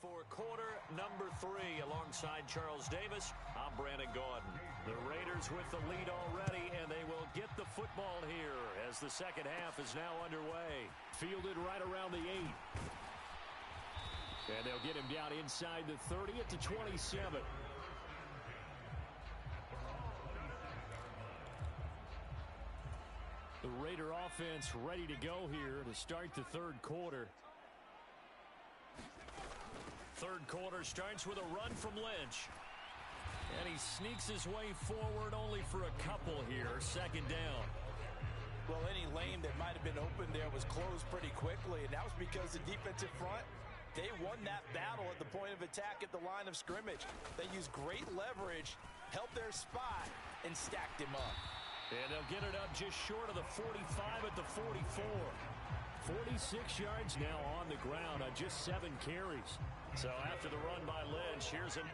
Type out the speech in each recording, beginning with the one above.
for quarter number 3. Alongside Charles Davis, I'm Brandon Gaudin. The Raiders with the lead already, and they will get the football here as the second half is now underway. Fielded right around the 8. And they'll get him down inside the 30 at the 27. The Raider offense ready to go here to start the third quarter. Third quarter starts with a run from Lynch. And he sneaks his way forward only for a couple here. Second down. Well, any lane that might have been open there was closed pretty quickly, and that was because the defensive front, they won that battle at the point of attack at the line of scrimmage. They used great leverage, held their spot, and stacked him up. And they'll get it up just short of the 45 at the 44. 46 yards now on the ground on just 7 carries. So after the run by Lynch, here's an...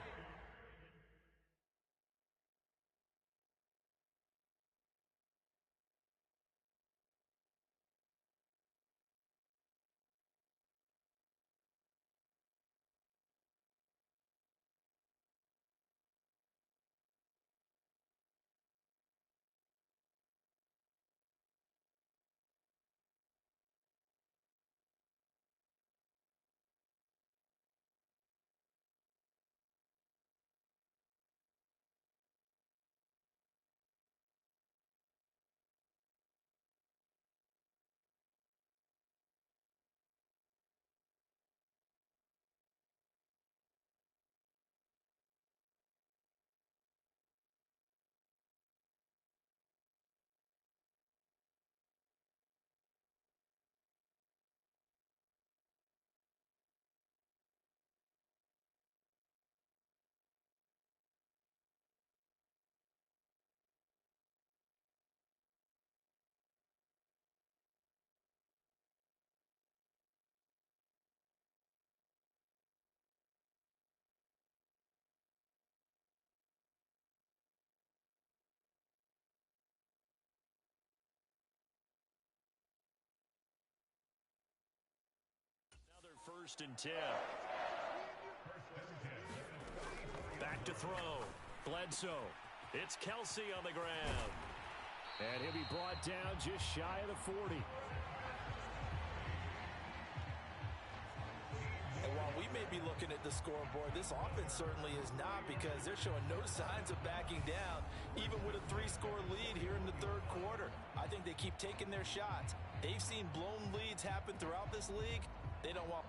Another 1st and 10. Back to throw. Bledsoe. It's Kelsey on the ground. And he'll be brought down just shy of the 40. And while we may be looking at the scoreboard, this offense certainly is not, because they're showing no signs of backing down, even with a 3-score lead here in the third quarter. I think they keep taking their shots. They've seen blown leads happen throughout this league. They don't want...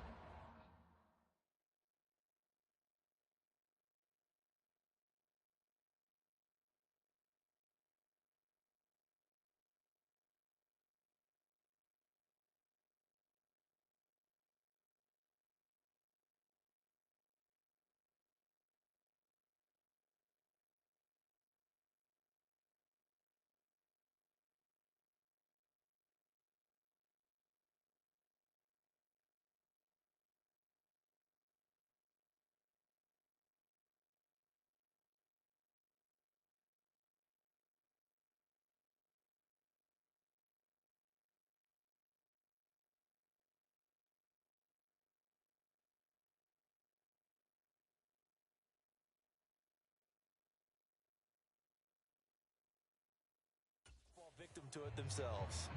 fall victim to it themselves.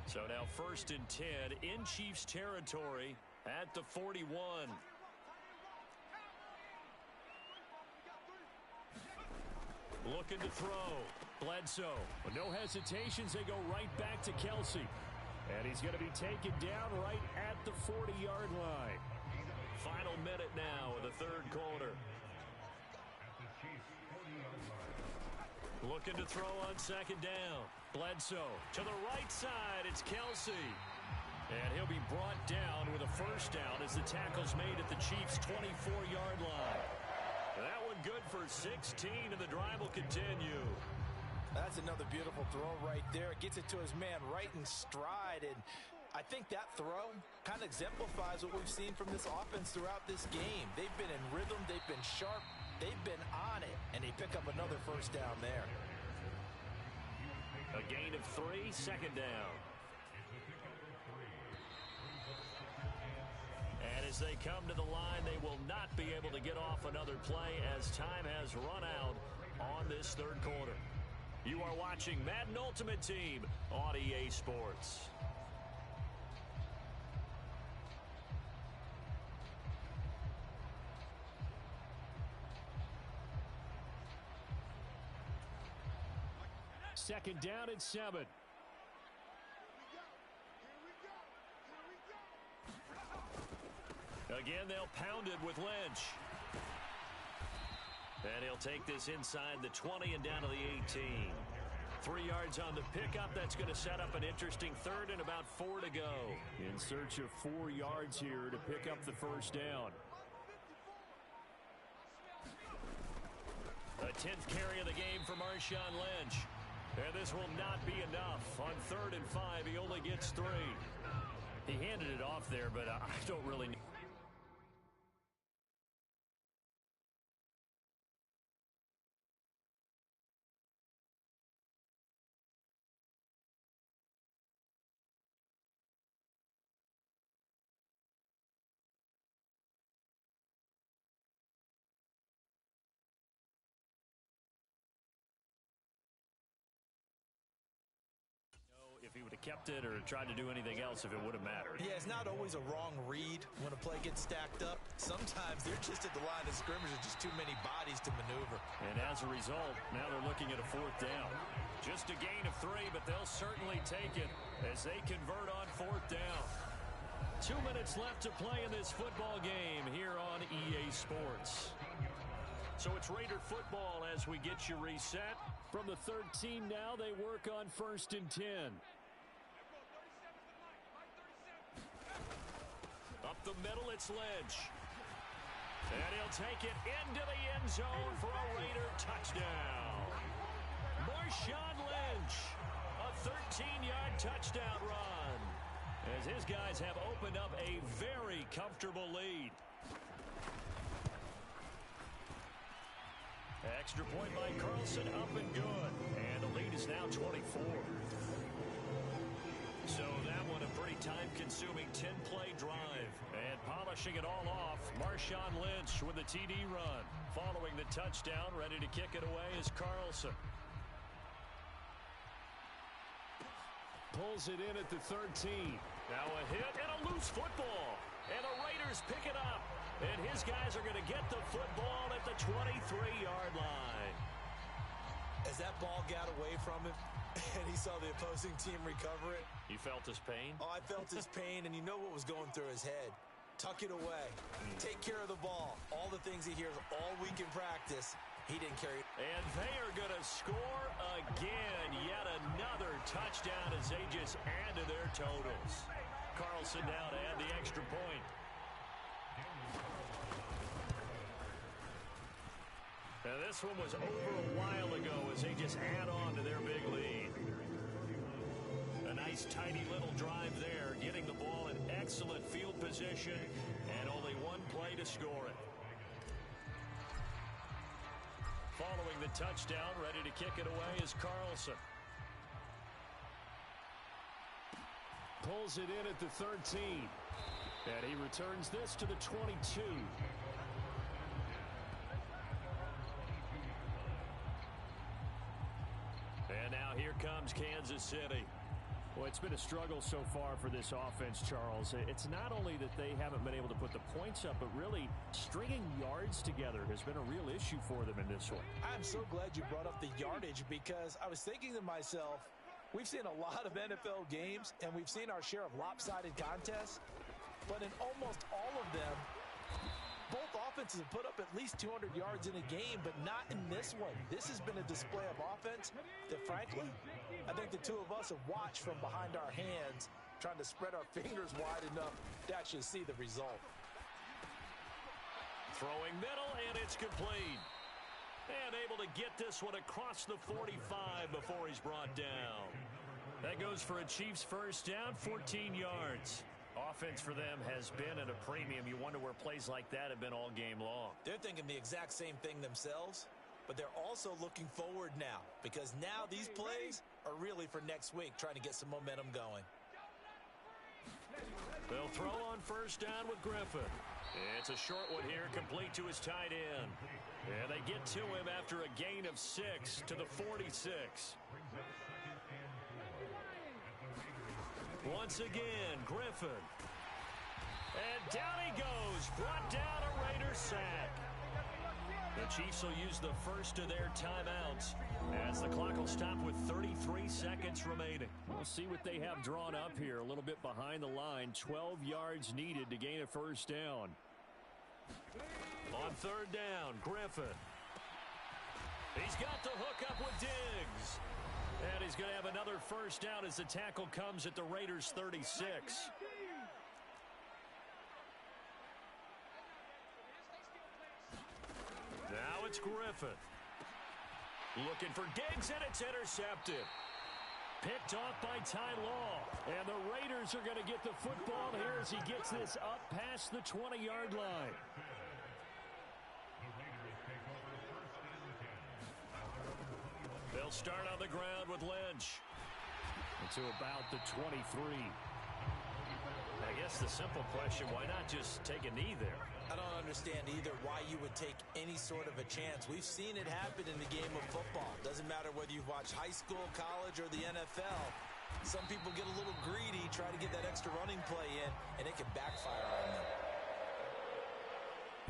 So now 1st and 10 in Chiefs territory at the 41. Looking to throw. Bledsoe. With no hesitations, they go right back to Kelsey. And he's going to be taken down right at the 40-yard line. Final minute now of the third quarter. Looking to throw on 2nd down. Bledsoe to the right side. It's Kelsey. And he'll be brought down with a 1st down as the tackle's made at the Chiefs' 24-yard line. That one good for 16, and the drive will continue. That's another beautiful throw right there. Gets it to his man right in stride, and I think that throw kind of exemplifies what we've seen from this offense throughout this game. They've been in rhythm. They've been sharp. They've been on it, and they pick up another 1st down there. A gain of 3, 2nd down. And As they come to the line, they will not be able to get off another play as time has run out on this third quarter. You are watching Madden Ultimate Team on EA Sports. Second down and 7. Again, they'll pound it with Lynch. And he'll take this inside the 20 and down to the 18. 3 yards on the pickup. That's going to set up an interesting third and about 4 to go. In search of 4 yards here to pick up the first down. A 10th carry of the game for Marshawn Lynch. And this will not be enough. On 3rd and 5, he only gets 3. He handed it off there, but I don't really know. If he would have kept it or tried to do anything else, if it would have mattered. Yeah, it's not always a wrong read when a play gets stacked up. Sometimes they're just at the line of scrimmage with just too many bodies to maneuver. And as a result, now they're looking at a 4th down. Just a gain of 3, but they'll certainly take it as they convert on 4th down. 2 minutes left to play in this football game here on EA Sports. So it's Raider football as we get you reset. From the 13 now, they work on 1st and 10. Up the middle, it's Lynch. And he'll take it into the end zone for a Raider touchdown. Marshawn Lynch, a 13-yard touchdown run, as his guys have opened up a very comfortable lead. Extra point by Carlson, up and good. And the lead is now 24. So that one a pretty time-consuming 10-play drive. And polishing it all off, Marshawn Lynch with the TD run. Following the touchdown, ready to kick it away is Carlson. Pulls it in at the 13. Now a hit and a loose football. And the Raiders pick it up. And his guys are going to get the football at the 23-yard line. As that ball got away from him, and he saw the opposing team recover it. You felt his pain? Oh, I felt his pain, and you know what was going through his head. Tuck it away. Take care of the ball. All the things he hears all week in practice, he didn't carry. And they are going to score again. Yet another touchdown as they just add to their totals. Carlson now to add the extra point. Now this one was over a while ago as they just add on to their big lead. A nice tidy little drive there, getting the ball in excellent field position, and only one play to score it. Following the touchdown, ready to kick it away is Carlson. Pulls it in at the 13. And he returns this to the 22. And now here comes Kansas City. Well, it's been a struggle so far for this offense, Charles. It's not only that they haven't been able to put the points up, but really stringing yards together has been a real issue for them in this one. I'm so glad you brought up the yardage because I was thinking to myself, we've seen a lot of NFL games, and we've seen our share of lopsided contests, but in almost all of them, both offenses have put up at least 200 yards in a game, but not in this one. This has been a display of offense that, frankly, I think the two of us have watched from behind our hands, trying to spread our fingers wide enough to actually see the result. Throwing middle, and it's complete. And able to get this one across the 45 before he's brought down. That goes for a Chiefs first down, 14 yards. Offense for them has been at a premium. You wonder where plays like that have been all game long. They're thinking the exact same thing themselves, but they're also looking forward now because now these plays are really for next week, trying to get some momentum going. They'll throw on first down with Griffin. It's a short one here, complete to his tight end. And they get to him after a gain of 6 to the 46. Once again, Griffin. And down he goes, brought down a Raiders sack. The Chiefs will use the first of their timeouts as the clock will stop with 33 seconds remaining. We'll see what they have drawn up here. A little bit behind the line. 12 yards needed to gain a first down. On third down, Griffin. He's got the hook up with Diggs. And he's going to have another first down as the tackle comes at the Raiders' 36. Now it's Griffin. Looking for Diggs, and it's intercepted. Picked off by Ty Law. And the Raiders are going to get the football here as he gets this up past the 20-yard line. They'll start on the ground with Lynch. To about the 23. I guess the simple question, why not just take a knee there? I don't understand either why you would take any sort of a chance. We've seen it happen in the game of football. Doesn't matter whether you watch high school, college, or the NFL. Some people get a little greedy, try to get that extra running play in, and it can backfire on them.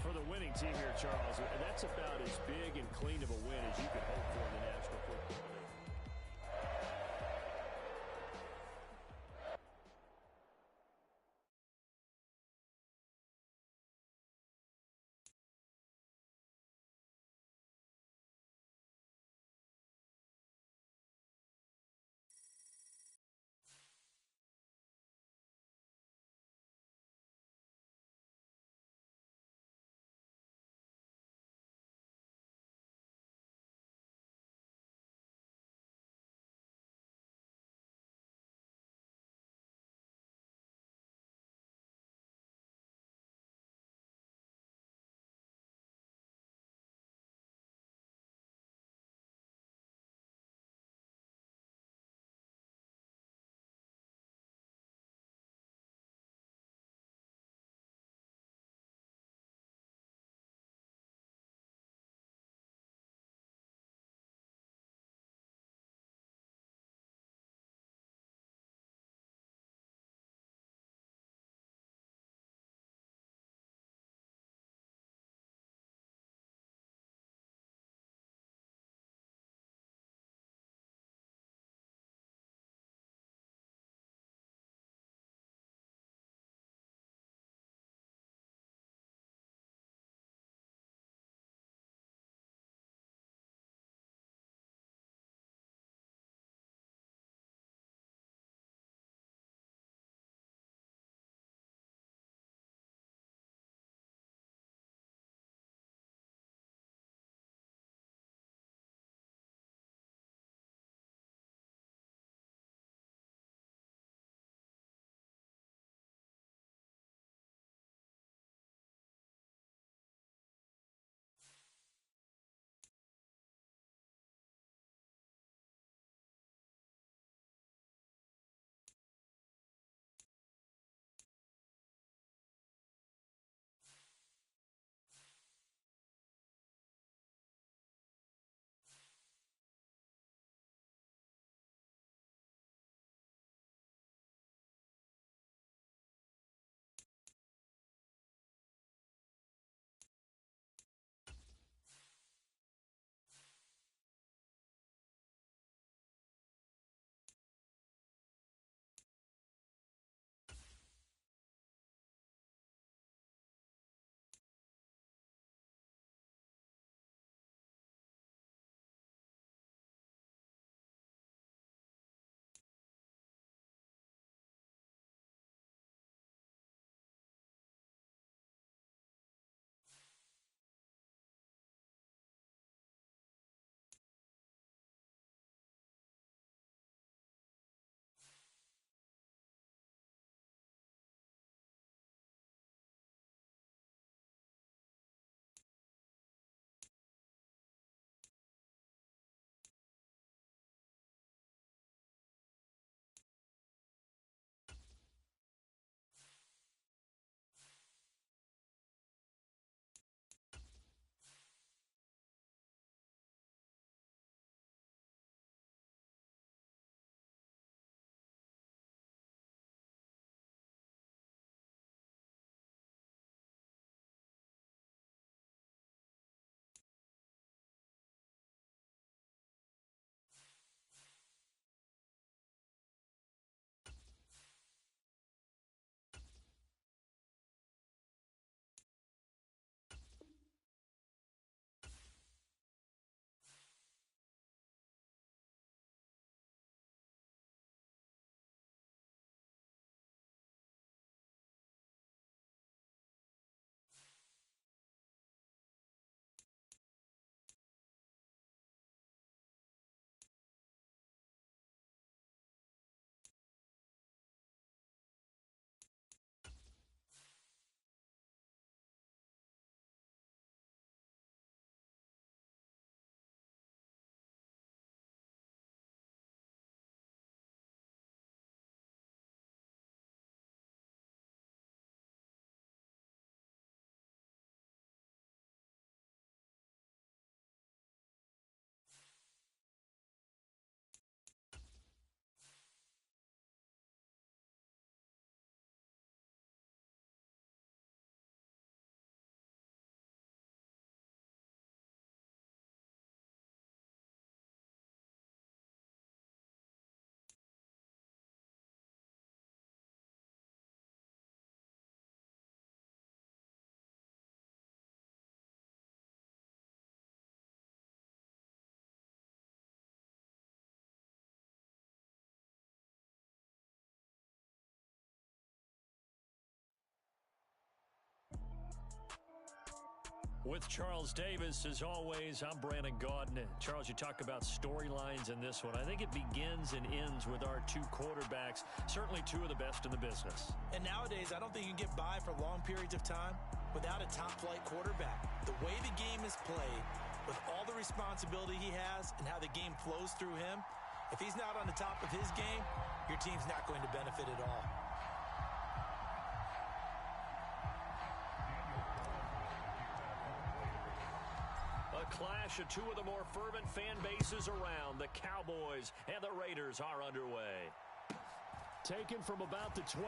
For the winning team here, Charles, that's about as big and clean of a win as you could hope for in the National Football League. With Charles Davis, as always, I'm Brandon Gaudin. Charles, you talk about storylines in this one. I think it begins and ends with our two quarterbacks, certainly two of the best in the business. And nowadays, I don't think you can get by for long periods of time without a top-flight quarterback. The way the game is played, with all the responsibility he has and how the game flows through him, if he's not on the top of his game, your team's not going to benefit at all. A clash of two of the more fervent fan bases around. The Cowboys and the Raiders are underway. Taken from about the 12.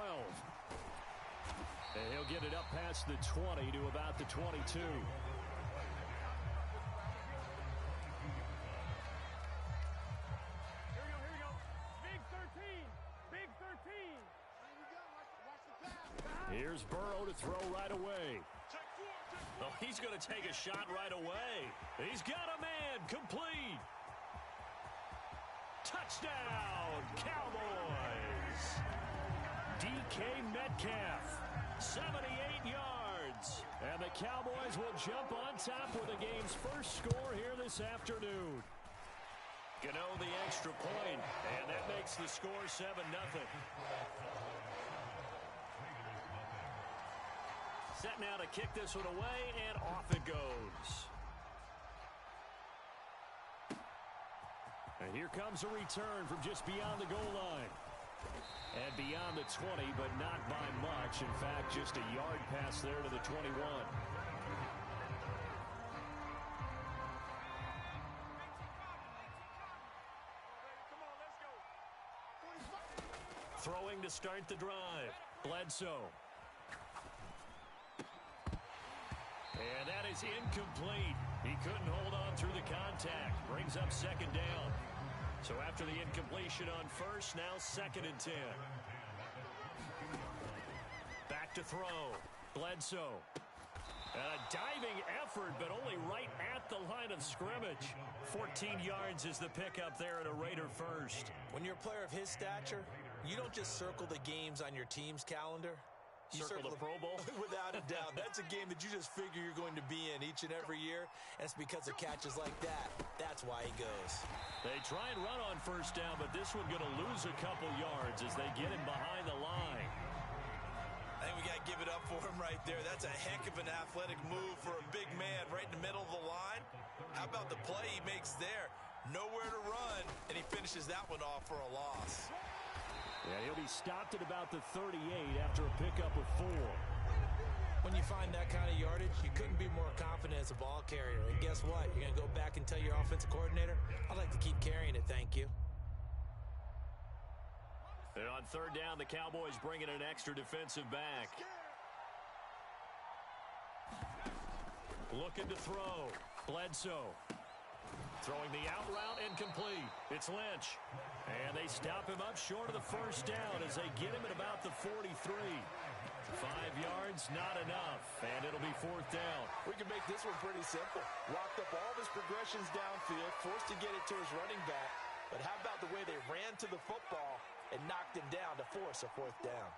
And he'll get it up past the 20 to about the 22. Here we go. Big 13. Big 13. Watch the pass. Here's Burrow to throw right away. Oh, he's going to take a shot right away. He's got a man. Complete. Touchdown, Cowboys. DK Metcalf, 78 yards. And the Cowboys will jump on top with the game's first score here this afternoon. Gano the extra point, and that makes the score 7-0. Set now to kick this one away, and off it goes. And here comes a return from just beyond the goal line. And beyond the 20, but not by much. In fact, just a yard pass there to the 21. Throwing to start the drive. Bledsoe. And that is incomplete. He couldn't hold on through the contact. Brings up second down. So after the incompletion on first, now 2nd and 10. Back to throw. Bledsoe. And a diving effort, but only right at the line of scrimmage. 14 yards is the pickup there at a Raider first. When you're a player of his stature, you don't just circle the games on your team's calendar. You circle the Pro Bowl? Without a doubt. That's a game that you just figure you're going to be in each and every year. And it's because of catches like that. That's why he goes. They try and run on first down, but this one going to lose a couple yards as they get him behind the line. I think we got to give it up for him right there. That's a heck of an athletic move for a big man right in the middle of the line. How about the play he makes there? Nowhere to run, and he finishes that one off for a loss. Yeah, he'll be stopped at about the 38 after a pickup of 4. When you find that kind of yardage, you couldn't be more confident as a ball carrier. And guess what? You're going to go back and tell your offensive coordinator, I'd like to keep carrying it, thank you. And on third down, the Cowboys bring in an extra defensive back. Looking to throw. Bledsoe. Throwing the out route, incomplete. It's Lynch. And they stop him up short of the first down as they get him at about the 43. 5 yards, not enough. And it'll be 4th down. We can make this one pretty simple. Locked up all of his progressions downfield, forced to get it to his running back. But how about the way they ran to the football and knocked him down to force a 4th down?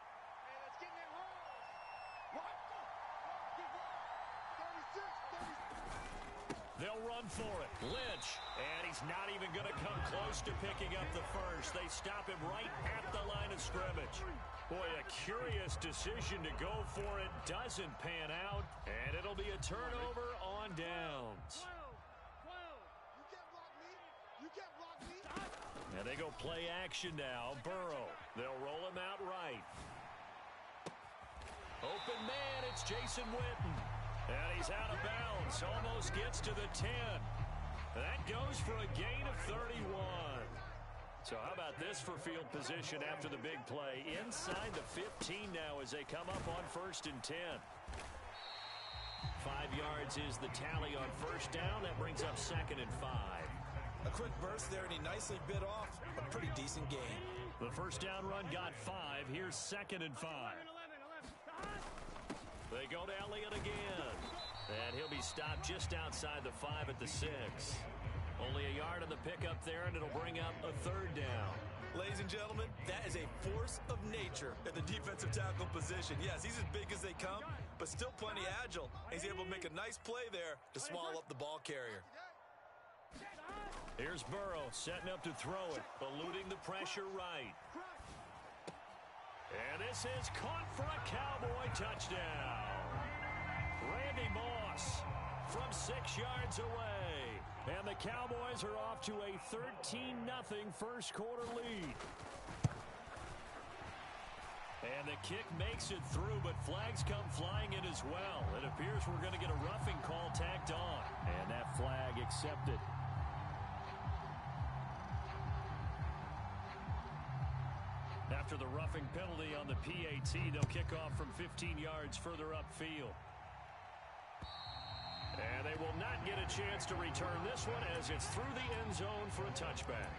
They'll run for it. Lynch. And he's not even going to come close to picking up the first. They stop him right at the line of scrimmage. Boy, a curious decision to go for it. Doesn't pan out. And it'll be a turnover on downs. And they go play action now. Burrow. They'll roll him out right. Open man, it's Jason Witten. And he's out of bounds. Almost gets to the 10. That goes for a gain of 31. So how about this for field position after the big play? Inside the 15 now as they come up on 1st and 10. 5 yards is the tally on first down. That brings up 2nd and 5. A quick burst there, and he nicely bit off a pretty decent gain. The first down run got 5. Here's 2nd and 5. They go to Elliott again. And he'll be stopped just outside the 5 at the 6. Only a yard on the pickup there, and it'll bring up a 3rd down. Ladies and gentlemen, that is a force of nature at the defensive tackle position. Yes, he's as big as they come, but still plenty agile. He's able to make a nice play there to swallow up the ball carrier. Here's Burrow setting up to throw it, eluding the pressure right. And this is caught for a Cowboy touchdown. Randy Moss from 6 yards away. And the Cowboys are off to a 13-0 first quarter lead. And the kick makes it through, but flags come flying in as well. It appears we're going to get a roughing call tacked on. And that flag accepted. After the roughing penalty on the PAT, they'll kick off from 15 yards further upfield. And they will not get a chance to return this one as it's through the end zone for a touchback.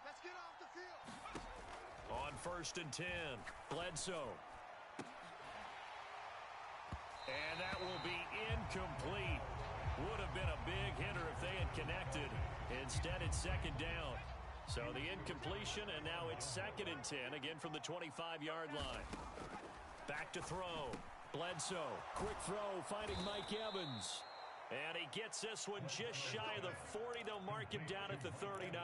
Let's get off the field. On 1st and 10, Bledsoe. And that will be incomplete. Would have been a big hitter if they had connected. Instead, it's 2nd down. So the incompletion, and now it's 2nd and 10, again from the 25-yard line. Back to throw. Bledsoe, quick throw, finding Mike Evans. And he gets this one just shy of the 40. They'll mark him down at the 39.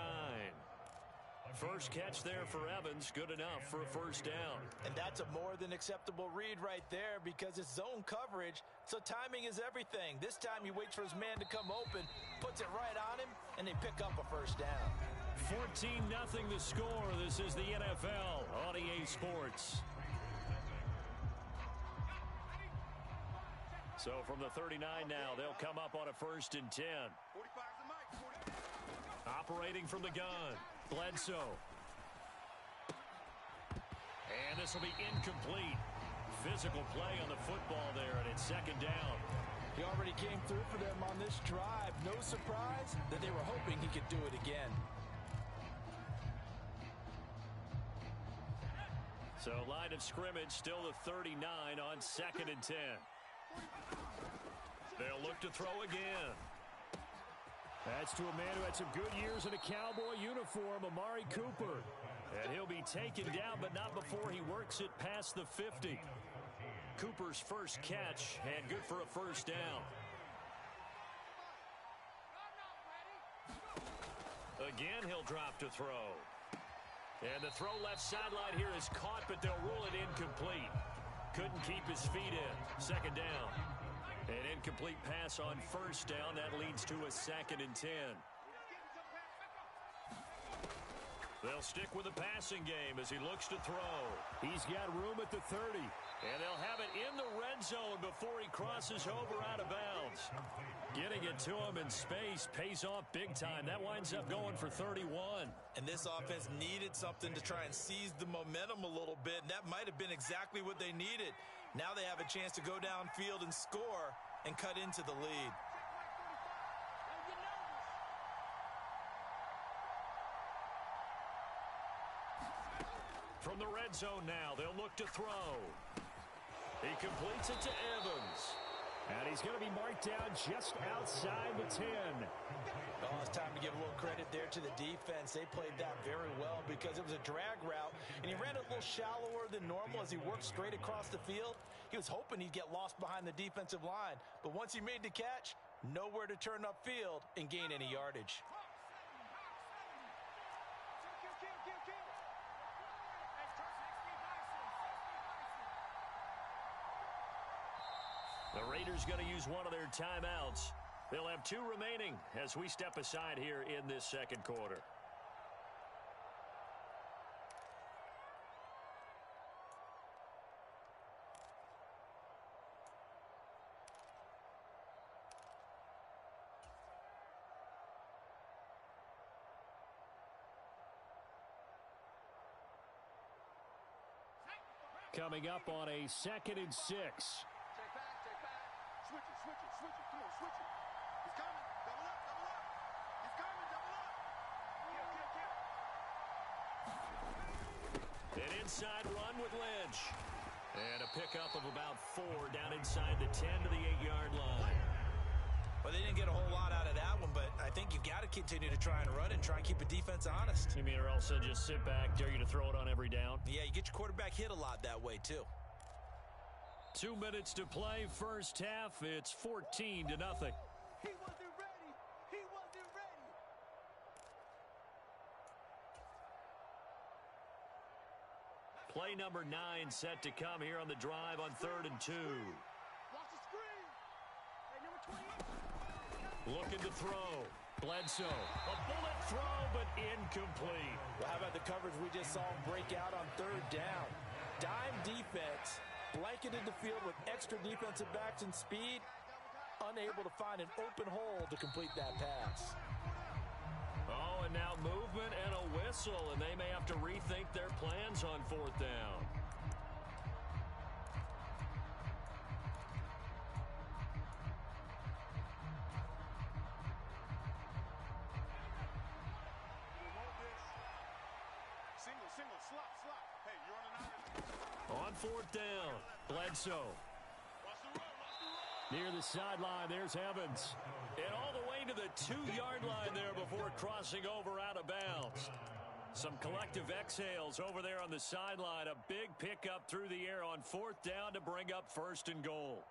First catch there for Evans, good enough for a 1st down. And that's a more than acceptable read right there because it's zone coverage, so timing is everything. This time he waits for his man to come open, puts it right on him, and they pick up a 1st down. 14-0 the score. This is the NFL on EA Sports. So from the 39 now, they'll come up on a 1st and 10. Operating from the gun, Bledsoe. And this will be incomplete. Physical play on the football there, and it's 2nd down. He already came through for them on this drive. No surprise that they were hoping he could do it again. So line of scrimmage still the 39 on 2nd and 10. They'll look to throw again. That's to a man who had some good years in a Cowboy uniform, Amari Cooper. And he'll be taken down, but not before he works it past the 50. Cooper's first catch, and good for a 1st down. Again, he'll drop to throw. And the throw left sideline here is caught, but they'll rule it incomplete. Couldn't keep his feet in. 2nd down. An incomplete pass on 1st down. That leads to a 2nd and 10. They'll stick with the passing game as he looks to throw. He's got room at the 30. And they'll have it in the red zone before he crosses over out of bounds. Getting it to him in space pays off big time. That winds up going for 31. And this offense needed something to try and seize the momentum a little bit, and that might have been exactly what they needed. Now they have a chance to go downfield and score and cut into the lead. From the red zone now, they'll look to throw. He completes it to Evans. And he's going to be marked down just outside the 10. Oh, it's time to give a little credit there to the defense. They played that very well because it was a drag route, and he ran a little shallower than normal as he worked straight across the field. He was hoping he'd get lost behind the defensive line, but once he made the catch, nowhere to turn upfield and gain any yardage. The Raiders going to use one of their timeouts. They'll have 2 remaining as we step aside here in this 2nd quarter. Coming up on a 2nd and 6. Switch it. Come on, switch it. He's coming. Double up. He's coming, double up. An inside run with Lynch. And a pickup of about 4 down inside the 10 to the 8-yard line. Well, they didn't get a whole lot out of that one, but I think you've got to continue to try and run it and try and keep the defense honest. You mean or else they'll just sit back, dare you to throw it on every down? Yeah, you get your quarterback hit a lot that way, too. 2 minutes to play, first half. It's 14-0. He wasn't ready. He wasn't ready. Play number 9 set to come here on the drive on 3rd and 2. Watch the screen. Hey, number 28. Looking to throw. Bledsoe. A bullet throw, but incomplete. Well, how about the coverage we just saw him break out on 3rd down? Dime defense, blanketed the field with extra defensive backs and speed, unable to find an open hole to complete that pass. Oh, and now movement and a whistle, and they may have to rethink their plans on 4th down. Single, slot. Hey, you're on an On 4th down, Bledsoe. Watch the run. Near the sideline, there's Evans. And all the way to the 2-yard line there before crossing over out of bounds. Some collective exhales over there on the sideline. A big pickup through the air on 4th down to bring up 1st and goal.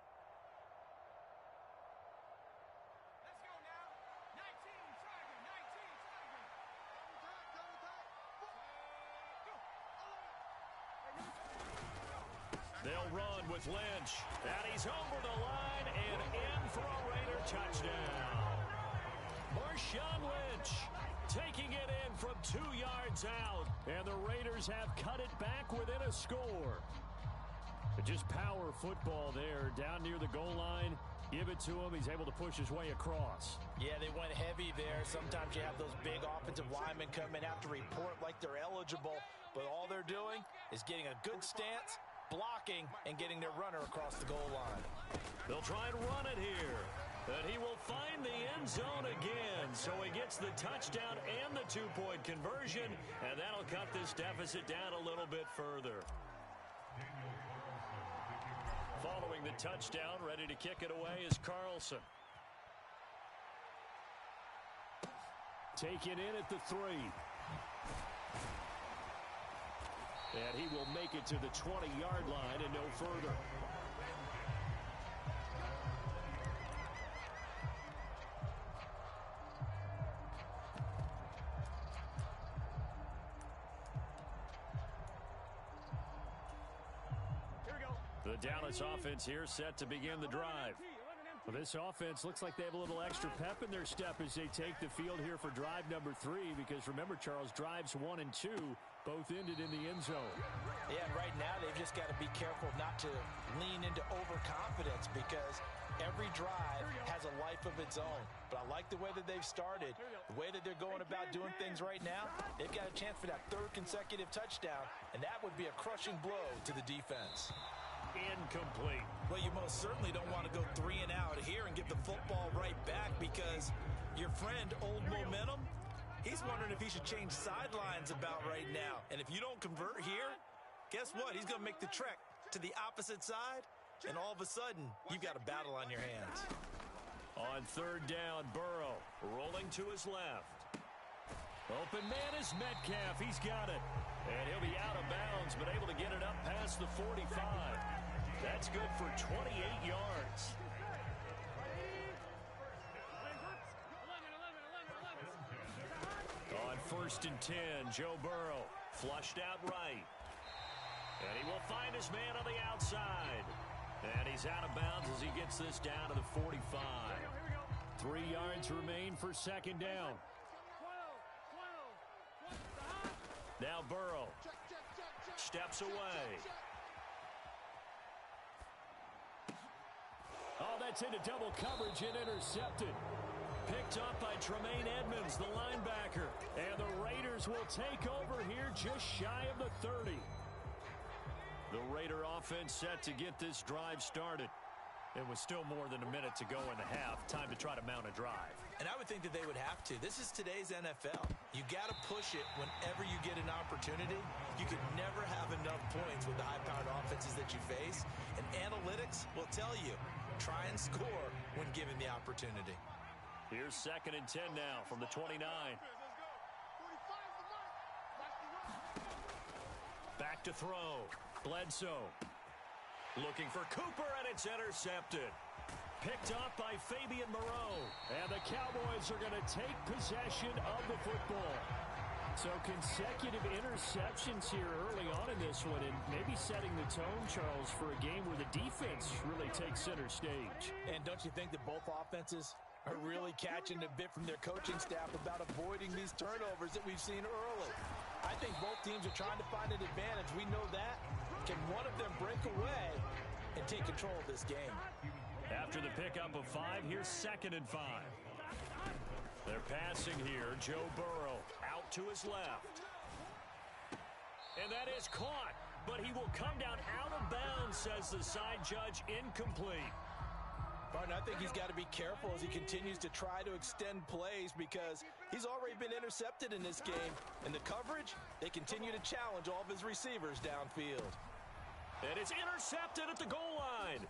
Let's go now. 19, Tiger. They'll run with Lynch. And he's over the line and in for a Raider touchdown. Marshawn Lynch taking it in from 2 yards out. And the Raiders have cut it back within a score. But just power football there down near the goal line. Give it to him. He's able to push his way across. Yeah, they went heavy there. Sometimes you have those big offensive linemen come in after report like they're eligible. But all they're doing is getting a good stance, blocking, and getting their runner across the goal line. They'll try and run it here. And he will find the end zone again. So he gets the touchdown and the 2-point conversion. And that'll cut this deficit down a little bit further. Following the touchdown, ready to kick it away is Carlson. Taken in at the 3. And he will make it to the 20-yard line and no further. The Dallas offense here set to begin the drive. Well, this offense looks like they have a little extra pep in their step as they take the field here for drive number 3, because remember, Charles, drives 1 and 2 both ended in the end zone. Yeah, and right now they've just got to be careful not to lean into overconfidence, because every drive has a life of its own. But I like the way that they've started, the way that they're going about doing things right now. They've got a chance for that 3rd consecutive touchdown, and that would be a crushing blow to the defense. Incomplete. Well, you most certainly don't want to go 3 and out here and get the football right back, because your friend, Old Momentum, he's wondering if he should change sidelines about right now. And if you don't convert here, guess what? He's going to make the trek to the opposite side, and all of a sudden, you've got a battle on your hands. On 3rd down, Burrow rolling to his left. Open man is Metcalf. He's got it. And he'll be out of bounds, but able to get it up past the 45. That's good for 28 yards. On 1st and 10, Joe Burrow flushed out right. And he will find his man on the outside. And he's out of bounds as he gets this down to the 45. 3 yards remain for 2nd down. Now Burrow steps away. Oh, that's into double coverage and intercepted. Picked up by Tremaine Edmonds, the linebacker. And the Raiders will take over here just shy of the 30. The Raider offense set to get this drive started. It was still more than a minute to go in the half. Time to try to mount a drive. And I would think that they would have to. This is today's NFL. You got to push it whenever you get an opportunity. You can never have enough points with the high-powered offenses that you face. And analytics will tell you, try and score when given the opportunity. Here's 2nd and 10 now from the 29. Back to throw. Bledsoe. Looking for Cooper, and it's intercepted. Picked up by Fabian Moreau. And the Cowboys are going to take possession of the football. So consecutive interceptions here early on in this one, and maybe setting the tone, Charles, for a game where the defense really takes center stage. And don't you think that both offenses are really catching a bit from their coaching staff about avoiding these turnovers that we've seen early? I think both teams are trying to find an advantage. We know that. Can one of them break away and take control of this game? After the pickup of 5, here's 2nd and 5. They're passing here. Joe Burrow out to his left. And that is caught, but he will come down out of bounds, says the side judge, incomplete. Martin, I think he's got to be careful as he continues to try to extend plays because he's already been intercepted in this game. And the coverage, they continue to challenge all of his receivers downfield. And it's intercepted at the goal line.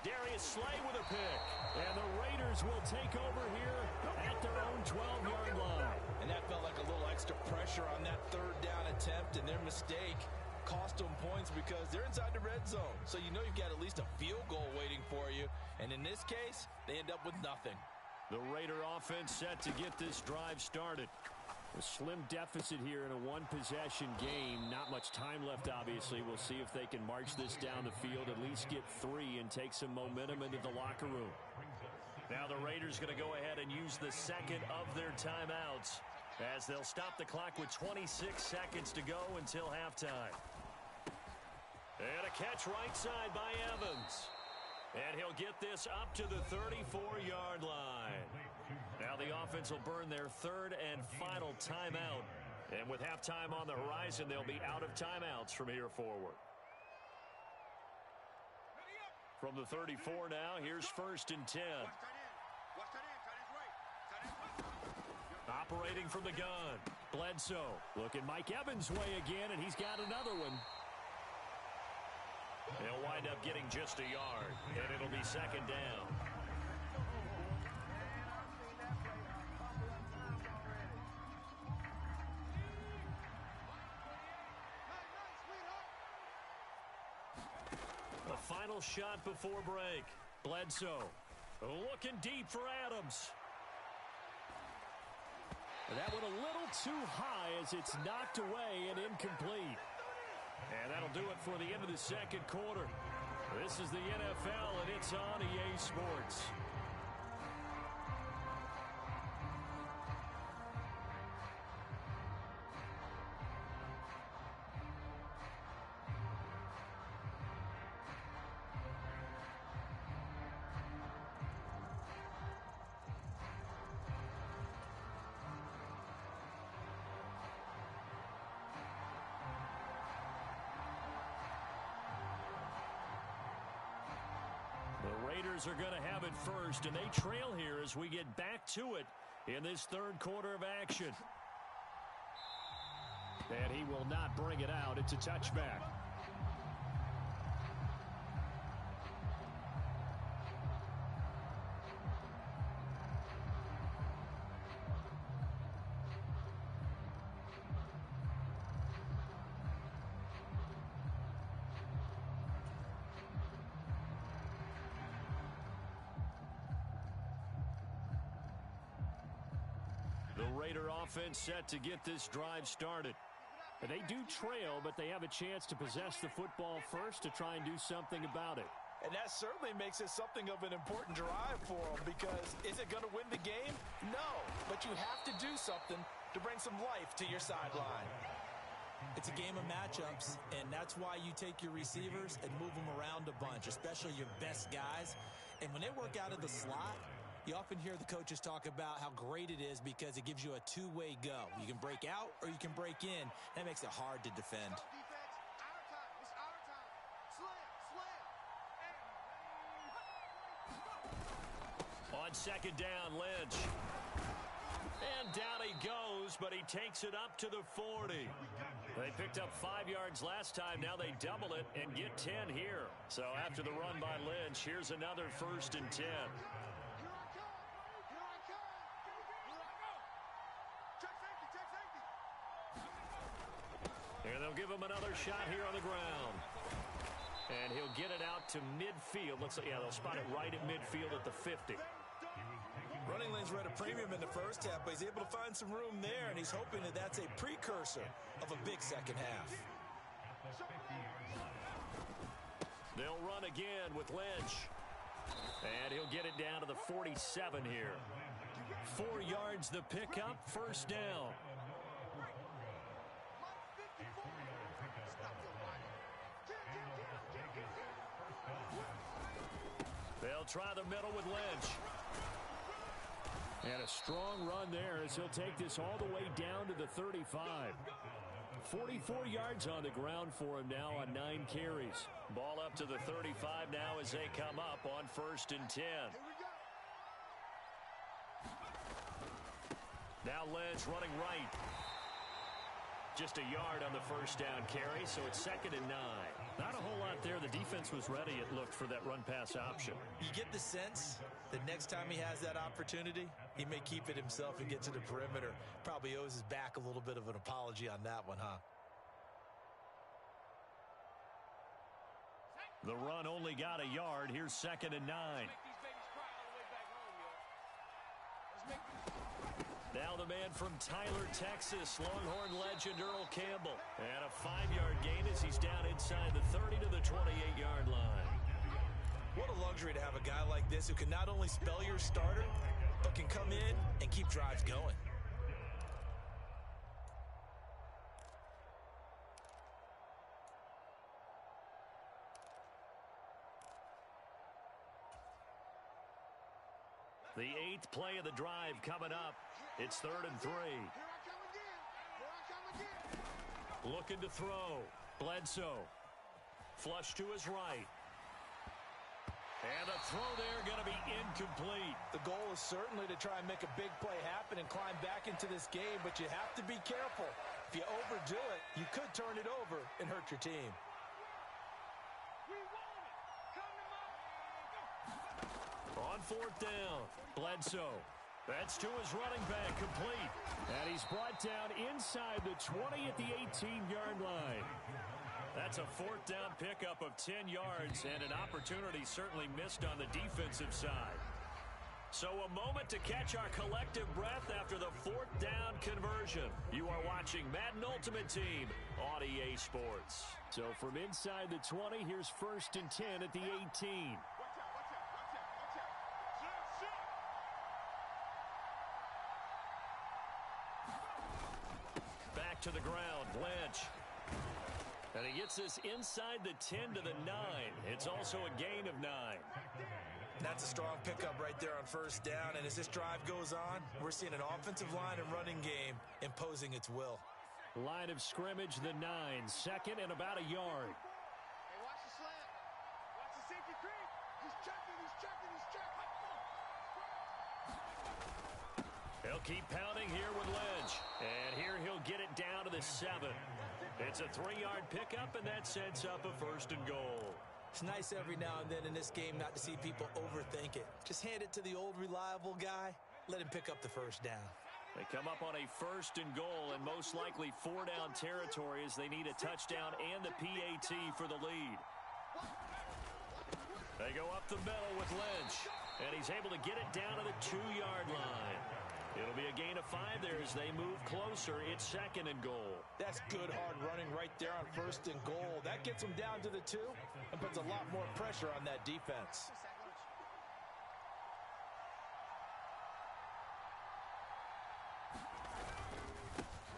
Darius Slay with a pick. And the Raiders will take over here at their own 12-yard line. And that felt like a little extra pressure on that 3rd down attempt, and their mistake cost them points because they're inside the red zone. So you know you've got at least a field goal waiting for you. And in this case, they end up with nothing. The Raider offense set to get this drive started. A slim deficit here in a one-possession game. Not much time left, obviously. We'll see if they can march this down the field, at least get 3 and take some momentum into the locker room. Now the Raiders going to go ahead and use the 2nd of their timeouts as they'll stop the clock with 26 seconds to go until halftime. And a catch right side by Evans. And he'll get this up to the 34-yard line. Now the offense will burn their 3rd and final timeout. And with halftime on the horizon, they'll be out of timeouts from here forward. From the 34 now, here's 1st and 10. Operating from the gun. Bledsoe looking Mike Evans' way again, and he's got another one. They'll wind up getting just a yard, and it'll be 2nd down. The final shot before break. Bledsoe looking deep for Adams. That one a little too high as it's knocked away and incomplete. And that'll do it for the end of the 2nd quarter. This is the NFL, and it's on EA Sports. Raiders are going to have it first, and they trail here as we get back to it in this 3rd quarter of action. And he will not bring it out. It's a touchback. The Raider offense set to get this drive started. They do trail, but they have a chance to possess the football first to try and do something about it. And that certainly makes it something of an important drive for them because is it going to win the game? No, but you have to do something to bring some life to your sideline. It's a game of matchups, and that's why you take your receivers and move them around a bunch, especially your best guys. And when they work out of the slot, you often hear the coaches talk about how great it is because it gives you a two-way go. You can break out or you can break in. That makes it hard to defend. second down, Lynch. And down he goes, but he takes it up to the 40. They picked up 5 yards last time. Now they double it and get 10 here. So after the run by Lynch, here's another 1st and 10. And they'll give him another shot here on the ground. And he'll get it out to midfield. Looks like, yeah, they'll spot it right at midfield at the 50. Running lanes were at a premium in the first half, but he's able to find some room there, and he's hoping that that's a precursor of a big second half. They'll run again with Lynch. And he'll get it down to the 47 here. 4 yards the pickup, 1st down. They'll try the middle with Lynch. And a strong run there as he'll take this all the way down to the 35. 44 yards on the ground for him now on 9 carries. Ball up to the 35 now as they come up on 1st and 10. Now Lynch running right. Just a yard on the 1st down carry, so it's 2nd and 9. Not a whole lot there. The defense was ready, it looked, for that run-pass option. You get the sense that next time he has that opportunity, he may keep it himself and get to the perimeter. Probably owes his back a little bit of an apology on that one, huh? The run only got a yard. Here's 2nd and 9. Now the man from Tyler, Texas, Longhorn legend Earl Campbell. And a 5-yard gain as he's down inside the 30 to the 28-yard line. What a luxury to have a guy like this who can not only spell your starter, but can come in and keep drives going. The 8th play of the drive coming up. It's 3rd and 3. Looking to throw. Bledsoe. Flush to his right. And the throw there going to be incomplete. The goal is certainly to try and make a big play happen and climb back into this game, but you have to be careful. If you overdo it, you could turn it over and hurt your team. On 4th down, Bledsoe. That's to his running back, complete. And he's brought down inside the 20 at the 18-yard line. That's a 4th down pickup of 10 yards and an opportunity certainly missed on the defensive side. So a moment to catch our collective breath after the 4th down conversion. You are watching Madden Ultimate Team on EA Sports. So from inside the 20, here's 1st and 10 at the 18. Back to the ground, Lynch. And he gets this inside the 10 to the 9. It's also a gain of 9. That's a strong pickup right there on 1st down, and as this drive goes on, we're seeing an offensive line and running game imposing its will. Line of scrimmage, the 9, 2nd and about a yard. Hey, watch the slant. Watch the safety creep. He's checking, he's checking, he's checking. He'll keep pounding here with Lynch. And here he'll get it down to the 7. It's a 3-yard pickup, and that sets up a 1st and goal. It's nice every now and then in this game not to see people overthink it. Just hand it to the old reliable guy. Let him pick up the 1st down. They come up on a 1st and goal and most likely 4-down territory as they need a touchdown and the PAT for the lead. They go up the middle with Lynch, and he's able to get it down to the 2-yard line. It'll be a gain of 5 there as they move closer. It's 2nd and goal. That's good hard running right there on 1st and goal. That gets them down to the 2 and puts a lot more pressure on that defense.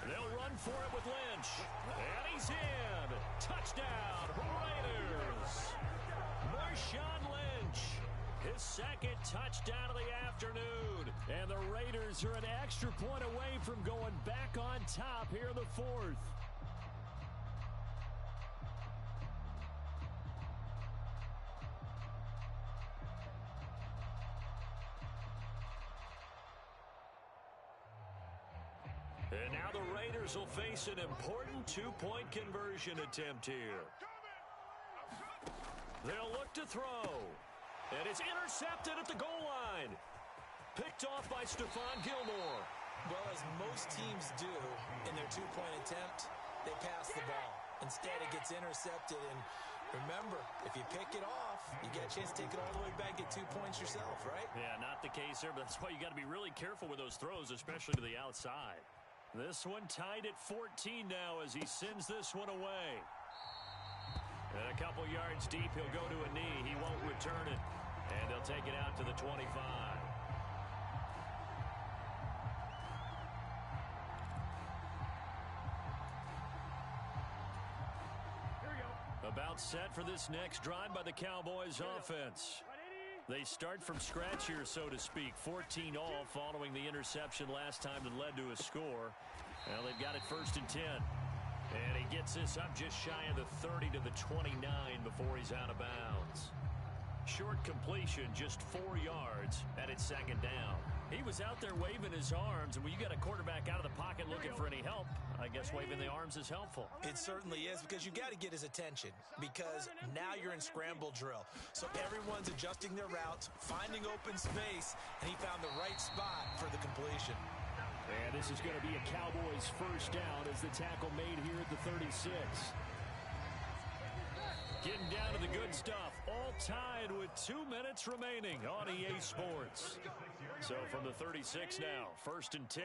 They'll run for it with Lynch. And he's in. Touchdown, Raiders. Marshawn Lynch. His 2nd touchdown of the afternoon. And the Raiders are an extra point away from going back on top here in the 4th. And now the Raiders will face an important two-point conversion attempt here. They'll look to throw. And it's intercepted at the goal line. Picked off by Stephon Gilmore. Well, as most teams do in their two-point attempt, they pass the ball. Instead, it gets intercepted. And remember, if you pick it off, you get a chance to take it all the way back, get 2 points yourself, right? Yeah, not the case there, but that's why you got to be really careful with those throws, especially to the outside. This one tied at 14 now as he sends this one away. And a couple yards deep, he'll go to a knee. He won't return it. And they'll take it out to the 25. About set for this next drive by the Cowboys offense. They start from scratch here, so to speak. 14 all following the interception last time that led to a score. Well, they've got it 1st and 10. And he gets this up just shy of the 30 to the 29 before he's out of bounds. Short completion, just 4 yards, and it's 2nd down. He was out there waving his arms, and when you got a quarterback out of the pocket looking for any help, I guess waving the arms is helpful. It certainly is, because you got to get his attention, because now you're in scramble drill. So everyone's adjusting their routes, finding open space, and he found the right spot for the completion. And this is going to be a Cowboys 1st down as the tackle made here at the 36. Getting down to the good stuff. All tied with 2 minutes remaining on EA Sports. So from the 36 now, 1st and 10.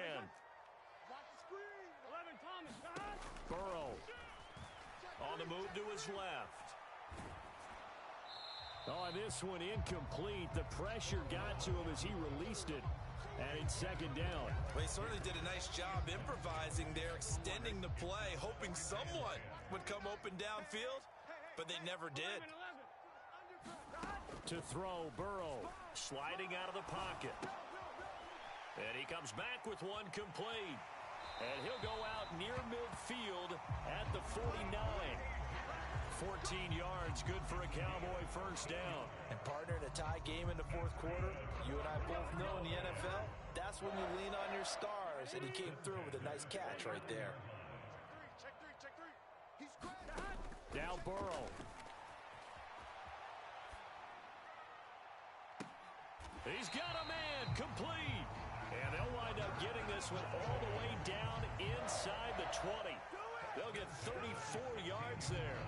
Burrow on the move to his left. Oh, this one incomplete. The pressure got to him as he released it. And it's 2nd down. Well, he certainly did a nice job improvising there, extending the play, hoping someone would come open downfield, but they never did. To throw, Burrow sliding out of the pocket. And he comes back with one complete. And he'll go out near midfield at the 49. 14 yards, good for a Cowboy 1st down. And partner, in a tie game in the 4th quarter, you and I both know in the NFL, that's when you lean on your stars. And he came through with a nice catch right there. Now Burrow. He's got a man, complete. And they'll wind up getting this one all the way down inside the 20. They'll get 34 yards there.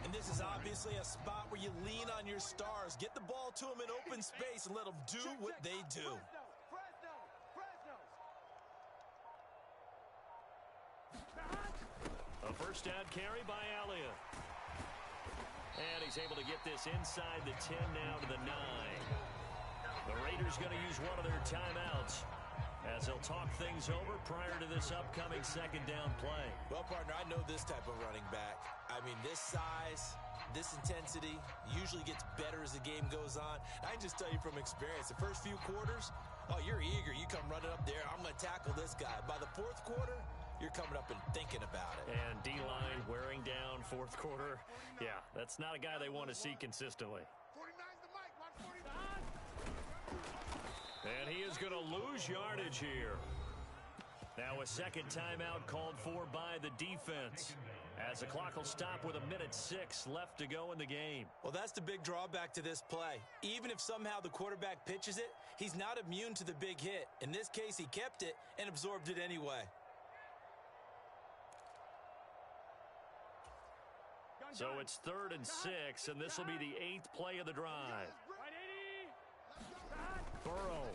And this is obviously a spot where you lean on your stars. Get the ball to them in open space and let them do what they do. A 1st down carry by Elliott. And he's able to get this inside the 10 now to the 9. The Raiders going to use one of their timeouts as they'll talk things over prior to this upcoming 2nd down play. Well, partner, I know this type of running back. I mean, this size, this intensity usually gets better as the game goes on. I can just tell you from experience, the first few quarters, oh, you're eager. You come running up there, I'm going to tackle this guy. By the 4th quarter, you're coming up and thinking about it. And D-line wearing down 4th quarter. Yeah, that's not a guy they want to see consistently. 49's the mic, 149. And he is going to lose yardage here. Now a 2nd timeout called for by the defense, as the clock will stop with 1:06 left to go in the game. Well, that's the big drawback to this play. Even if somehow the quarterback pitches it, he's not immune to the big hit. In this case, he kept it and absorbed it anyway. So it's 3rd and 6, and this will be the 8th play of the drive. Burrow.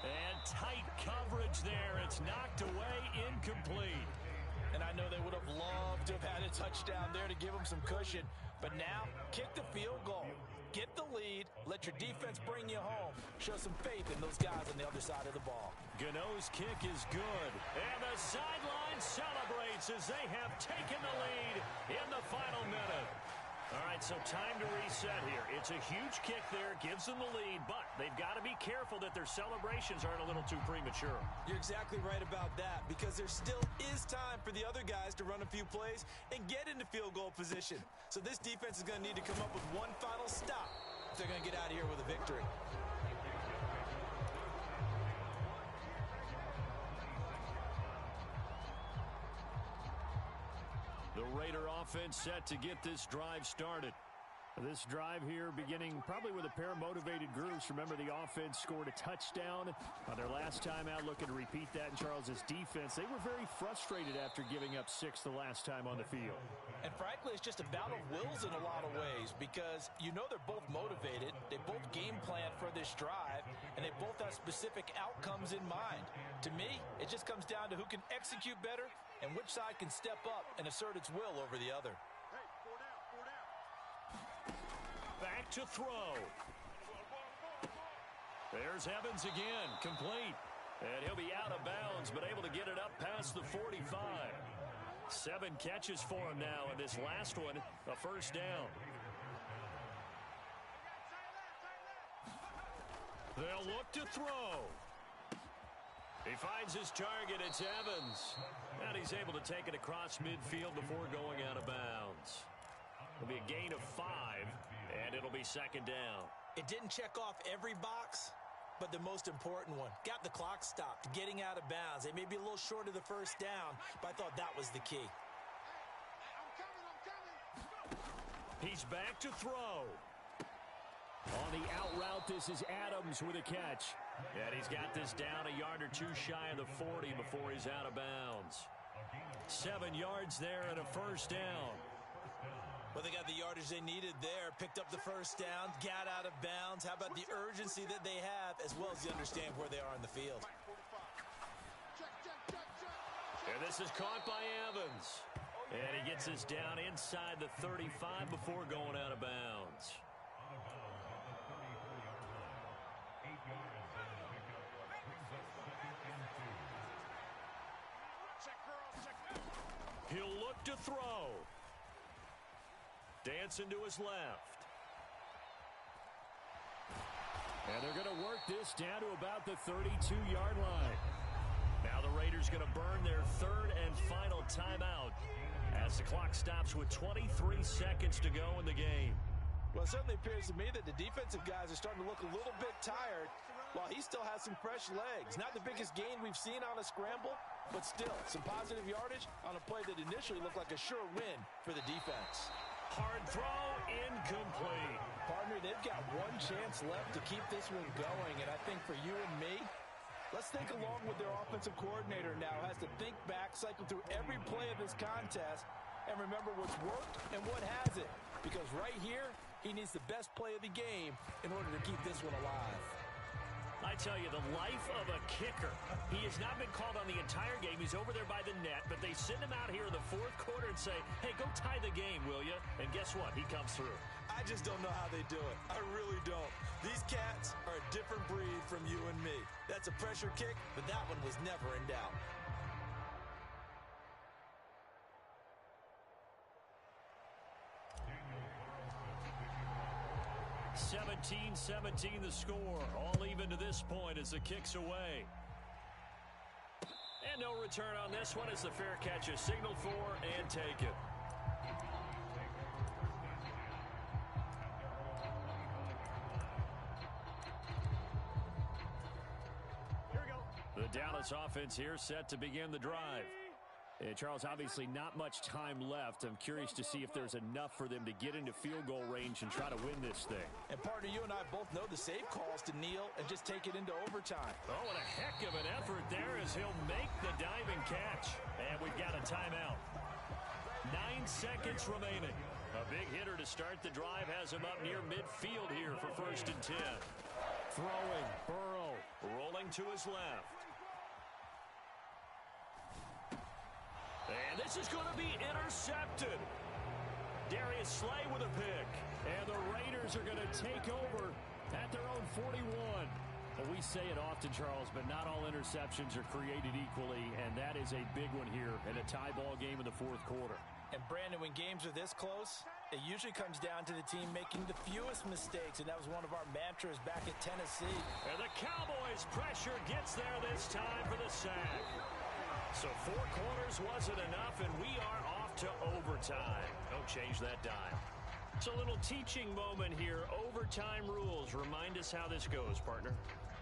And tight coverage there. It's knocked away, incomplete. And I know they would have loved to have had a touchdown there to give them some cushion. But now, kick the field goal. Get the lead. Let your defense bring you home. Show some faith in those guys on the other side of the ball. Gano's kick is good. And the sideline celebrates as they have taken the lead in the final minute. All right, so time to reset here. It's a huge kick there, gives them the lead, but they've got to be careful that their celebrations aren't a little too premature. You're exactly right about that, because there still is time for the other guys to run a few plays and get into field goal position. So this defense is going to need to come up with one final stop if they're going to get out of here with a victory. Raider offense set to get this drive started. This drive here beginning probably with a pair of motivated groups. Remember, the offense scored a touchdown on their last time out, looking to repeat that in Charles's defense. They were very frustrated after giving up 6 the last time on the field. And frankly, it's just a battle of wills in a lot of ways because you know they're both motivated. They both game plan for this drive, and they both have specific outcomes in mind. To me, it just comes down to who can execute better and which side can step up and assert its will over the other. Back to throw. There's Evans again, complete. And he'll be out of bounds, but able to get it up past the 45. 7 catches for him now, and this last one, a first down. They'll look to throw. He finds his target. It's Evans. And he's able to take it across midfield before going out of bounds. It'll be a gain of 5, and it'll be second down. It didn't check off every box, but the most important one. Got the clock stopped, getting out of bounds. It may be a little short of the first down, but I thought that was the key. He's back to throw. On the out route, this is Adams with a catch. And he's got this down a yard or 2 shy of the 40 before he's out of bounds. 7 yards there and a first down. Well, they got the yardage they needed there, picked up the first down, got out of bounds. How about the urgency that they have, as well as they understand where they are in the field? And this is caught by Evans. And he gets this down inside the 35 before going out of bounds. He'll look to throw. Dancing to his left. And they're going to work this down to about the 32-yard line. Now the Raiders going to burn their 3rd and final timeout as the clock stops with 23 seconds to go in the game. Well, it certainly appears to me that the defensive guys are starting to look a little bit tired while he still has some fresh legs. Not the biggest gain we've seen on a scramble, but still some positive yardage on a play that initially looked like a sure win for the defense. Hard throw, incomplete. Partner, they've got one chance left to keep this one going, and I think for you and me, let's think along with their offensive coordinator now, has to think back, cycle through every play of this contest, and remember what's worked and what hasn't. Because right here, he needs the best play of the game in order to keep this one alive. I tell you, the life of a kicker. He has not been called on the entire game. He's over there by the net, but they send him out here in the 4th quarter and say, hey, go tie the game, will you? And guess what? He comes through. I just don't know how they do it. I really don't. These cats are a different breed from you and me. That's a pressure kick, but that one was never in doubt. 17-17 the score. All even to this point as the kick's away. And no return on this one as the fair catch is signaled for and taken. Here we go. The Dallas offense here set to begin the drive. And Charles, obviously not much time left. I'm curious to see if there's enough for them to get into field goal range and try to win this thing. And partner, you and I both know the save calls to kneel and just take it into overtime. Oh, and a heck of an effort there as he'll make the diving catch. And we've got a timeout. 9 seconds remaining. A big hitter to start the drive has him up near midfield here for 1st and 10. Throwing, Burrow, rolling to his left. And this is going to be intercepted. Darius Slay with a pick. And the Raiders are going to take over at their own 41. Well, we say it often, Charles, but not all interceptions are created equally, and that is a big one here in a tie ball game in the 4th quarter. And Brandon, when games are this close, it usually comes down to the team making the fewest mistakes, and that was one of our mantras back at Tennessee. And the Cowboys' pressure gets there this time for the sack. So 4 quarters wasn't enough, and we are off to overtime. Don't change that dime. It's a little teaching moment here. Overtime rules. Remind us how this goes, partner.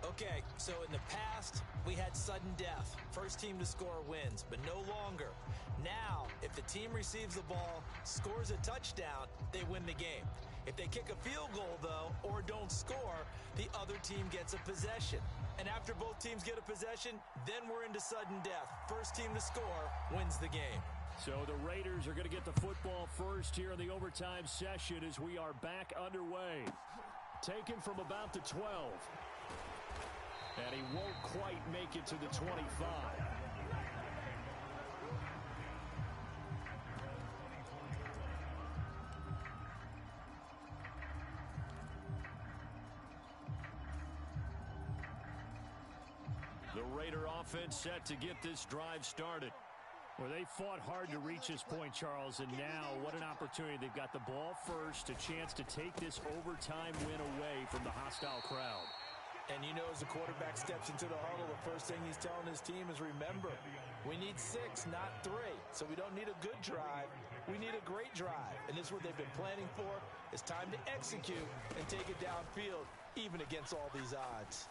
Okay, so in the past, we had sudden death. First team to score wins, but no longer. Now, if the team receives the ball, scores a touchdown, they win the game. If they kick a field goal, though, or don't score, the other team gets a possession. And after both teams get a possession, then we're into sudden death. First team to score wins the game. So the Raiders are going to get the football first here in the overtime session as we are back underway. Taken from about the 12. And he won't quite make it to the 25. The Raider offense set to get this drive started. Well, they fought hard to reach this point, Charles, and now what an opportunity. They've got the ball first, a chance to take this overtime win away from the hostile crowd. And you know, as the quarterback steps into the huddle, the first thing he's telling his team is, remember, we need 6, not 3. So we don't need a good drive. We need a great drive. And this is what they've been planning for. It's time to execute and take it downfield, even against all these odds.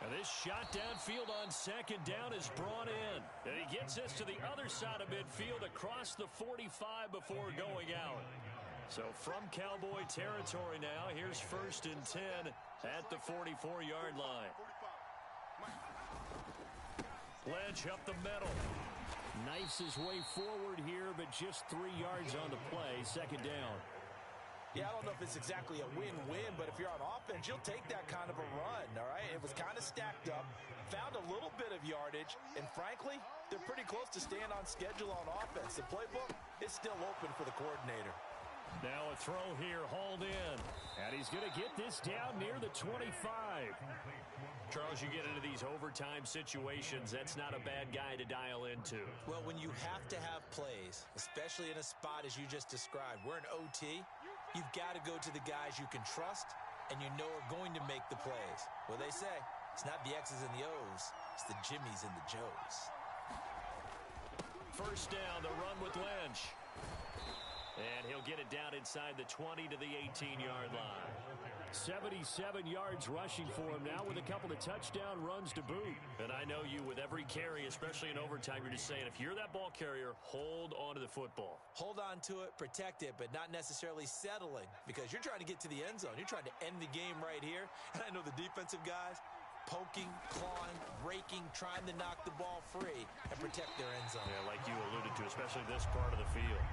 And this shot downfield on second down is brought in. And he gets this to the other side of midfield across the 45 before going out. So from Cowboy territory now, here's 1st and 10 at the 44-yard line. Lynch up the middle. Knifes his way forward here, but just 3 yards on the play. Second down. Yeah, I don't know if it's exactly a win-win, but if you're on offense, you'll take that kind of a run, all right? It was kind of stacked up, found a little bit of yardage, and frankly, they're pretty close to staying on schedule on offense. The playbook is still open for the coordinator. Now a throw here, hauled in. And he's going to get this down near the 25. Charles, you get into these overtime situations, that's not a bad guy to dial into. Well, when you have to have plays, especially in a spot as you just described, we're in OT, you've got to go to the guys you can trust and you know are going to make the plays. Well, they say, it's not the X's and the O's, it's the Jimmies and the Joes. First down, the run with Lynch. And he'll get it down inside the 20 to the 18-yard line. 77 yards rushing for him now with a couple of touchdown runs to boot. And I know you, with every carry, especially in overtime, you're just saying, if you're that ball carrier, hold on to the football. Hold on to it, protect it, but not necessarily settling, because you're trying to get to the end zone. You're trying to end the game right here. And I know the defensive guys, poking, clawing, raking, trying to knock the ball free and protect their end zone. Yeah, like you alluded to, especially this part of the field.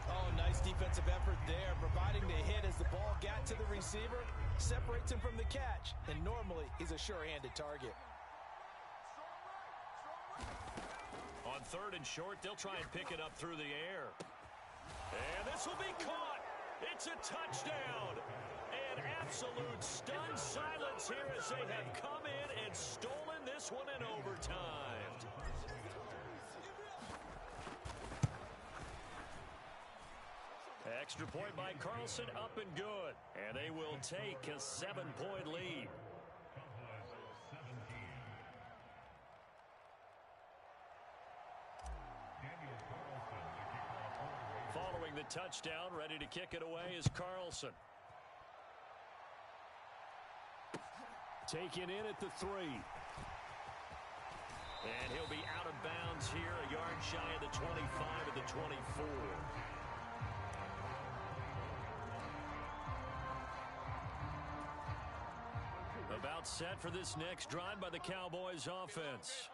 Oh, nice defensive effort there, providing the hit as the ball got to the receiver, separates him from the catch, and normally he's a sure-handed target. On 3rd and short, they'll try and pick it up through the air. And this will be caught. It's a touchdown. And absolute stunned silence here as they have come in and stolen this one in overtime. Extra point by Carlson, up and good. And they will take a 7-point lead. Following the touchdown, ready to kick it away is Carlson. Taken in at the 3. And he'll be out of bounds here, a yard shy of the 25 at the 24. About set for this next drive by the Cowboys offense.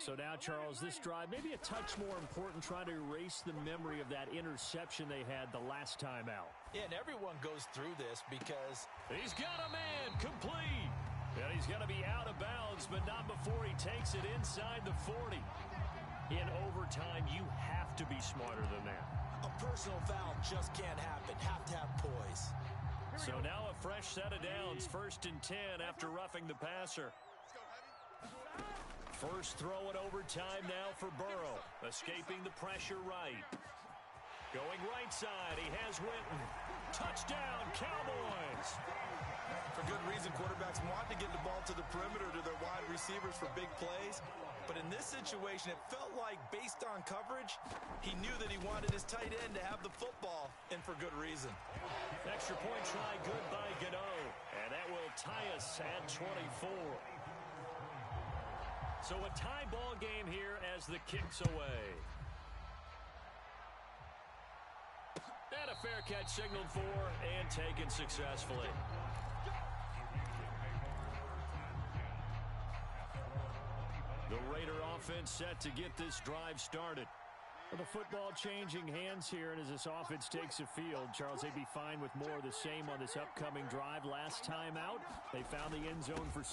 So now, Charles, this drive maybe a touch more important, trying to erase the memory of that interception they had the last time out. Yeah, and everyone goes through this because he's got a man complete. And he's going to be out of bounds, but not before he takes it inside the 40. In overtime, you have to be smarter than that. A personal foul just can't happen. Have to have poise. So now a fresh set of downs, 1st and 10 after roughing the passer. First throw in overtime now for Burrow, escaping the pressure right. Going right side, he has Winton. Touchdown, Cowboys! for good reason, quarterbacks want to get the ball to the perimeter to their wide receivers for big plays. But in this situation, it felt like, based on coverage, he knew that he wanted his tight end to have the football, and for good reason. Extra point try, good by Gano. And that will tie us at 24. So a tie ball game here as the kick's away. And a fair catch signaled for and taken successfully. The Raider offense set to get this drive started. Well, the football changing hands here, and as this offense takes the field, Charles, they'd be fine with more of the same on this upcoming drive. Last time out, they found the end zone for 6.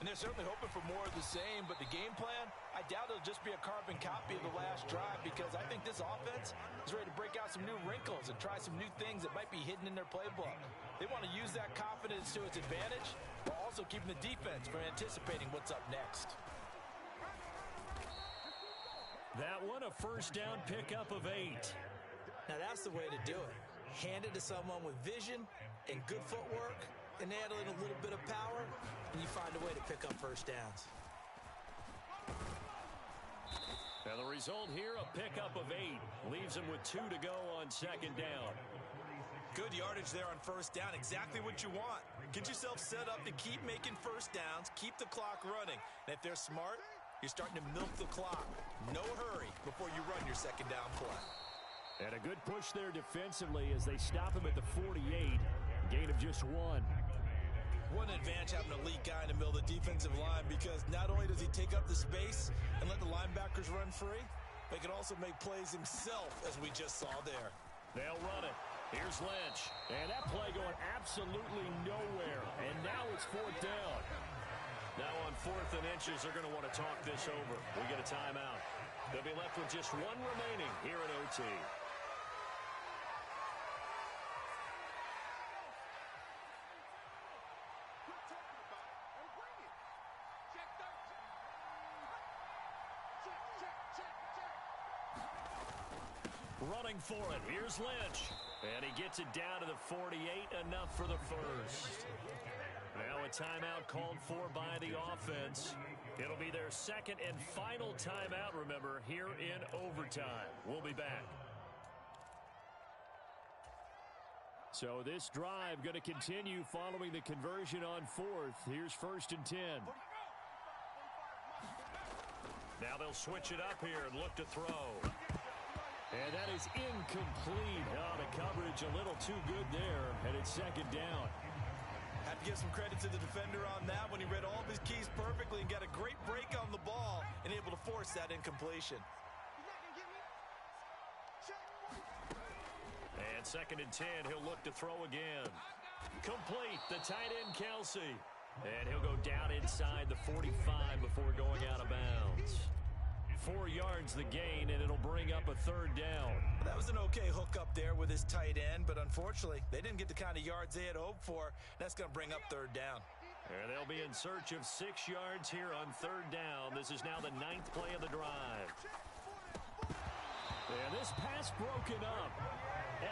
And they're certainly hoping for more of the same, but the game plan, I doubt it'll just be a carbon copy of the last drive, because I think this offense is ready to break out some new wrinkles and try some new things that might be hidden in their playbook. They want to use that confidence to its advantage, while also keeping the defense from anticipating what's up next. That one, a first down pickup of 8. Now that's the way to do it. Hand it to someone with vision and good footwork, and add in a little bit of power, and you find a way to pick up first downs. And the result here, a pickup of 8. Leaves him with 2 to go on second down. Good yardage there on first down. Exactly what you want. Get yourself set up to keep making first downs, keep the clock running. And if they're smart, you're starting to milk the clock. No hurry before you run your second down play. And a good push there defensively as they stop him at the 48. Gain of just 1. What an advantage having an elite guy in the middle of the defensive line, because not only does he take up the space and let the linebackers run free, but he can also make plays himself, as we just saw there. They'll run it. Here's Lynch. And that play going absolutely nowhere. And now it's 4th down. Now on 4th and inches, they're going to want to talk this over. We get a timeout. They'll be left with just 1 remaining here in OT. Running for it. Here's Lynch. And he gets it down to the 48. Enough for the first. Now a timeout called for by the offense. It'll be their second and final timeout, remember, here in overtime. We'll be back. So this drive going to continue following the conversion on 4th. Here's 1st and 10. Now they'll switch it up here and look to throw. And that is incomplete. Oh, the coverage a little too good there, and it's second down. Have to give some credit to the defender on that when he read all of his keys perfectly and got a great break on the ball and able to force that incompletion. And 2nd and 10, he'll look to throw again. Complete, the tight end Kelsey. And he'll go down inside the 45 before going out of bounds. 4 yards the gain, and it'll bring up a 3rd down. That was an okay hook up there with his tight end, but unfortunately, they didn't get the kind of yards they had hoped for. That's going to bring up 3rd down. And they'll be in search of 6 yards here on 3rd down. This is now the 9th play of the drive. And this pass broken up.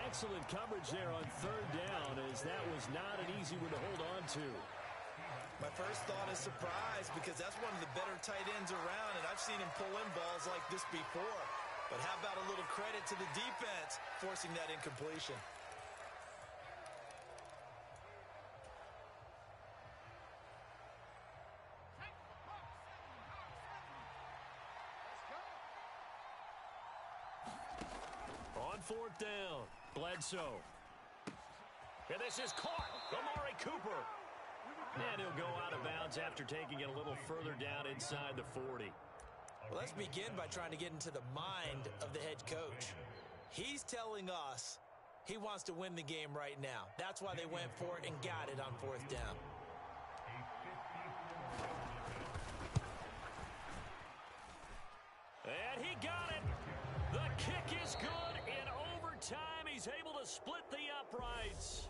Excellent coverage there on 3rd down, as that was not an easy one to hold on to. My first thought is surprise, because that's one of the better tight ends around, and I've seen him pull in balls like this before. But how about a little credit to the defense forcing that incompletion? On 4th down, Bledsoe. And this is caught. Amari Cooper. And he'll go out of bounds after taking it a little further down inside the 40. Well, let's begin by trying to get into the mind of the head coach. He's telling us he wants to win the game right now. That's why they went for it and got it on 4th down. And he got it. The kick is good. In overtime, he's able to split the uprights.